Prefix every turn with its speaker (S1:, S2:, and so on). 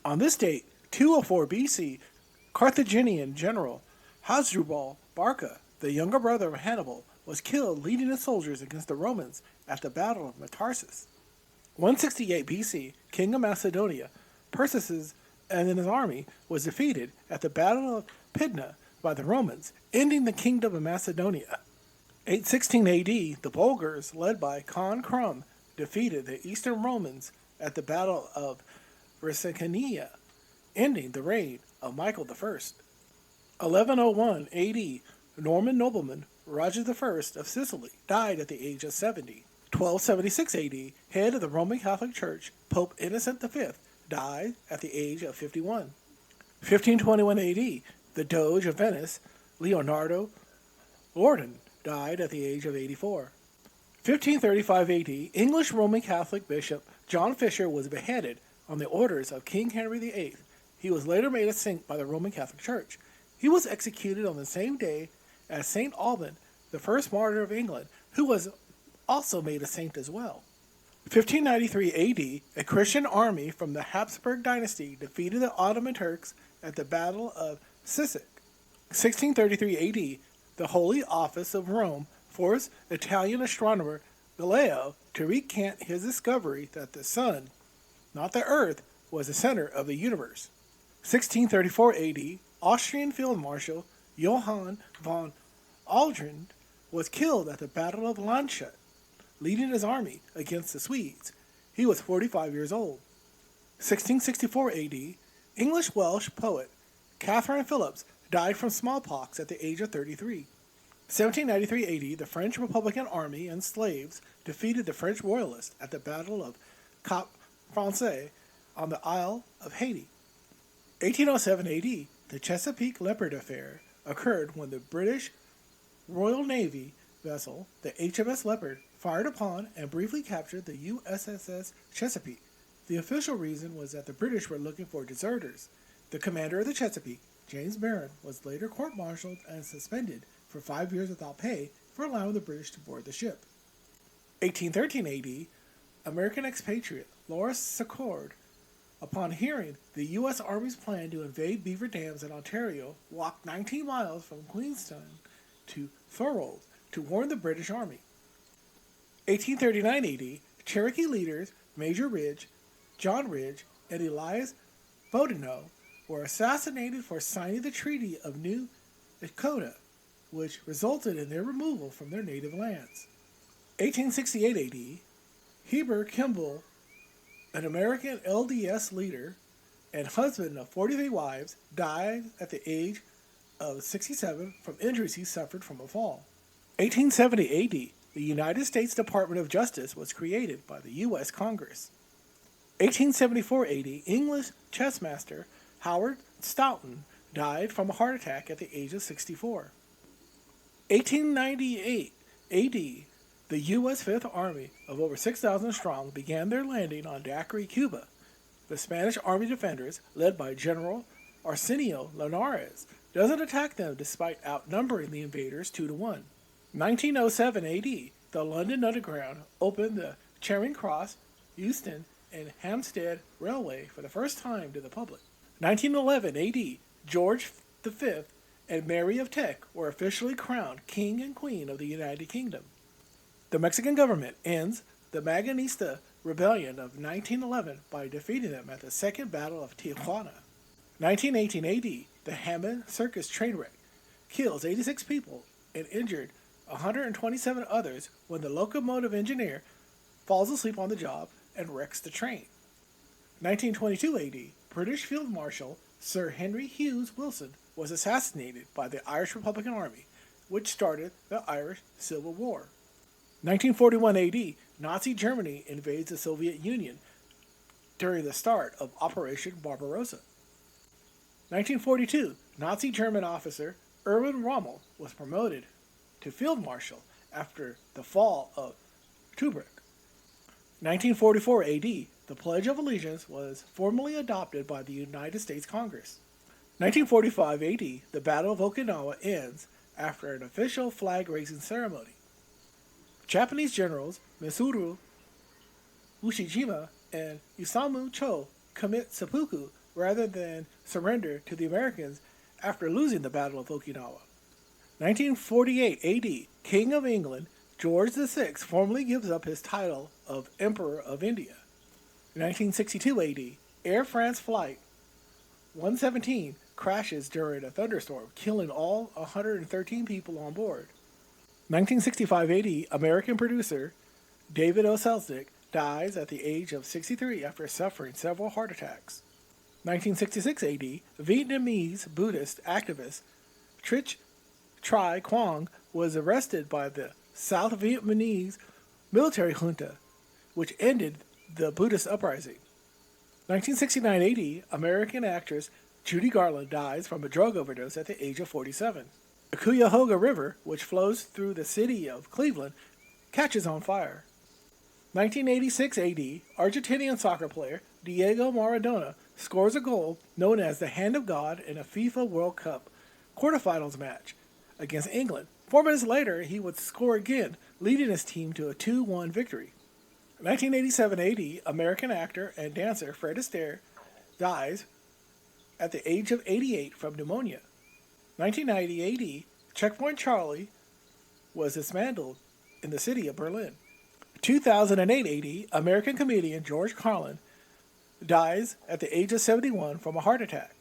S1: On this date, 204 BC, Carthaginian general Hasdrubal Barca, the younger brother of Hannibal, was killed leading his soldiers against the Romans at the Battle of Metaurus. 168 BC, King of Macedonia, Perseus and his army was defeated at the Battle of Pydna by the Romans, ending the Kingdom of Macedonia. 816 AD, the Bulgars, led by Khan Krum, defeated the Eastern Romans at the Battle of Versicania, ending the reign of Michael I. 1101 AD, Norman nobleman Roger I of Sicily died at the age of 70. 1276 AD, head of the Roman Catholic Church, Pope Innocent V, died at the age of 51. 1521 AD, the Doge of Venice, Leonardo Loredan, died at the age of 84. 1535 AD, English Roman Catholic Bishop John Fisher was beheaded on the orders of King Henry VIII. He was later made a saint by the Roman Catholic Church. He was executed on the same day as St. Alban, the first martyr of England, who was also made a saint as well. 1593 AD, a Christian army from the Habsburg dynasty defeated the Ottoman Turks at the Battle of Sissek. 1633 AD, the Holy Office of Rome forced Italian astronomer Galileo to recant his discovery that the sun, not the earth, was the center of the universe. 1634 AD, Austrian Field Marshal Johann von Aldrin was killed at the Battle of Landshut, leading his army against the Swedes. He was 45 years old. 1664 AD, English-Welsh poet Catherine Phillips died from smallpox at the age of 33. 1793 AD, the French Republican Army and slaves defeated the French Royalists at the Battle of Cap Français on the Isle of Haiti. 1807 AD, the Chesapeake Leopard affair occurred when the British Royal Navy vessel, the HMS Leopard, fired upon and briefly captured the USS Chesapeake. The official reason was that the British were looking for deserters. The commander of the Chesapeake, James Barron, was later court-martialed and suspended for 5 years without pay for allowing the British to board the ship. 1813 AD, American expatriate Lawrence Secord, upon hearing the U.S. Army's plan to invade beaver dams in Ontario, walked 19 miles from Queenstown to Thorold to warn the British Army. 1839 AD, Cherokee leaders Major Ridge, John Ridge, and Elias Boudinot were assassinated for signing the Treaty of New Echota, which resulted in their removal from their native lands. 1868 AD, Heber Kimball, an American LDS leader and husband of 43 wives, died at the age of 67 from injuries he suffered from a fall. 1870 AD, the United States Department of Justice was created by the U.S. Congress. 1874 AD, English chess master Howard Stoughton died from a heart attack at the age of 64. 1898 AD, the U.S. Fifth Army of over 6,000 strong began their landing on Daiquiri, Cuba. The Spanish Army defenders, led by General Arsenio Linares, doesn't attack them despite outnumbering the invaders 2-1. 1907 AD, the London Underground opened the Charing Cross, Euston, and Hampstead Railway for the first time to the public. 1911 AD, George V and Mary of Teck were officially crowned King and Queen of the United Kingdom. The Mexican government ends the Maganista Rebellion of 1911 by defeating them at the Second Battle of Tijuana. 1918 AD, the Hammond Circus train wreck kills 86 people and injured 127 others when the locomotive engineer falls asleep on the job and wrecks the train. 1922 AD, British Field Marshal Sir Henry Hughes Wilson was assassinated by the Irish Republican Army, which started the Irish Civil War. 1941 AD, Nazi Germany invades the Soviet Union during the start of Operation Barbarossa. 1942, Nazi German officer Erwin Rommel was promoted to Field Marshal after the fall of Tobruk. 1944 AD, the Pledge of Allegiance was formally adopted by the United States Congress. 1945 AD, the Battle of Okinawa ends after an official flag-raising ceremony. Japanese generals Mitsuru Ushijima and Isamu Cho commit seppuku rather than surrender to the Americans after losing the Battle of Okinawa. 1948 AD, King of England George VI formally gives up his title of Emperor of India. 1962 AD, Air France Flight 117 crashes during a thunderstorm, killing all 113 people on board. 1965 AD, American producer David O. Selznick dies at the age of 63 after suffering several heart attacks. 1966 AD, Vietnamese Buddhist activist Trich Tri Quang was arrested by the South Vietnamese military junta, which ended the Buddhist uprising. 1969 AD, American actress Judy Garland dies from a drug overdose at the age of 47. The Cuyahoga River, which flows through the city of Cleveland, catches on fire. 1986 AD, Argentinian soccer player Diego Maradona scores a goal known as the Hand of God in a FIFA World Cup quarterfinals match against England. 4 minutes later, he would score again, leading his team to a 2-1 victory. 1987 AD, American actor and dancer Fred Astaire dies at the age of 88 from pneumonia. 1990 AD, Checkpoint Charlie was dismantled in the city of Berlin. 2008 AD, American comedian George Carlin dies at the age of 71 from a heart attack.